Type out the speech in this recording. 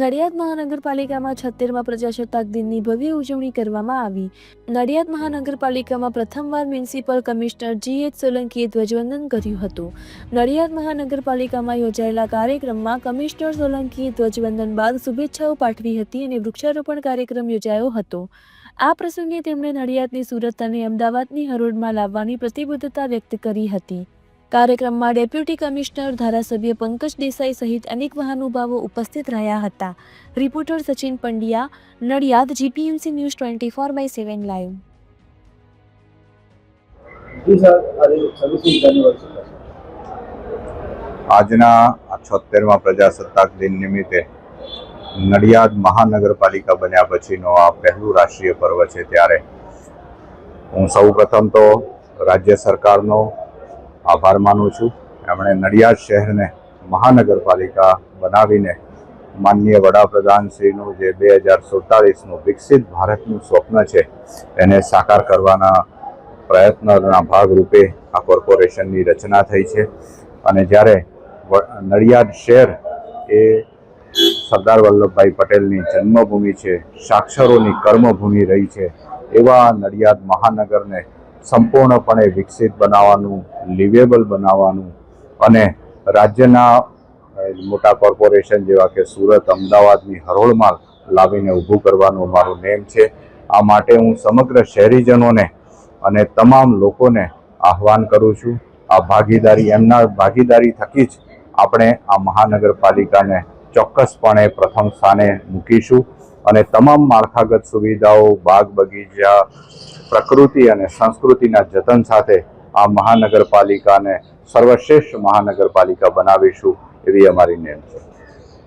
નડિયાદ મહાનગરપાલિકામાં 76મા પ્રજાસત્તાક દિનની ભવ્ય ઉજવણી કરવામાં આવી। નડિયાદ મહાનગરપાલિકામાં પ્રથમવાર મ્યુનિસિપલ કમિશનર G.H. સોલંકીએ ધ્વજવંદન કર્યું હતું। નડિયાદ મહાનગરપાલિકામાં યોજાયેલા કાર્યક્રમમાં કમિશનર સોલંકીએ ધ્વજવંદન બાદ શુભેચ્છાઓ પાઠવી હતી અને વૃક્ષારોપણ કાર્યક્રમ યોજાયો હતો। આ પ્રસંગે તેમણે નડિયાદની સુરત અને અમદાવાદની હરોળમાં લાવવાની પ્રતિબદ્ધતા વ્યક્ત કરી હતી। કાર્યક્રમમાં ડેપ્યુટી કમિશનર ધારાસભ્ય પંકજ દેસાઈ સહિત અનેક મહાનુભાવો ઉપસ્થિત રહ્યા હતા। Reporter Sachin Pandya, Nadiad, GPMC news 24/7 live. આજના 76મા પ્રજાસત્તાક દિન નિમિત્તે નડિયાદ મહાનગરપાલિકા બન્યા પછીનો આ પહેલું રાષ્ટ્રીય પર્વ છે। ત્યારે હું સૌપ્રથમ તો રાજ્ય સરકારનો આભાર માનું છું। એમણે નડિયાદ શહેરને મહાનગરપાલિકા બનાવીને માનનીય વડાપ્રધાનશ્રીનું જે 2047નું વિકસિત ભારતનું સ્વપ્ન છે એને સાકાર કરવાના પ્રયત્નના ભાગરૂપે આ કોર્પોરેશનની રચના થઈ છે। અને જ્યારે નડિયાદ શહેર એ સરદાર વલ્લભભાઈ પટેલની જન્મભૂમિ છે, સાક્ષરોની કર્મભૂમિ રહી છે, એવા નડિયાદ મહાનગરને સંપૂર્ણપણે વિકસિત બનાવવાનું, લિવેબલ બનાવવાનું અને રાજ્યના મોટા કોર્પોરેશન જેવા કે સુરત, અમદાવાદની હરોળમાં લાવીને ઊભું કરવાનું મારું નેમ છે। આ માટે હું સમગ્ર શહેરીજનોને અને તમામ લોકોને આહ્વાન કરું છું। આ ભાગીદારી, એમના ભાગીદારી થકી જ આપણે આ મહાનગરપાલિકાને ચોક્કસપણે પ્રથમ સ્થાને મૂકીશું અને તમામ માળખાગત સુવિધાઓ, બાગ બગીચા, પ્રકૃતિ અને સંસ્કૃતિના જતન સાથે આ મહાનગરપાલિકાને સર્વશ્રેષ્ઠ મહાનગરપાલિકા બનાવીશું એવી અમારી નેમ છે।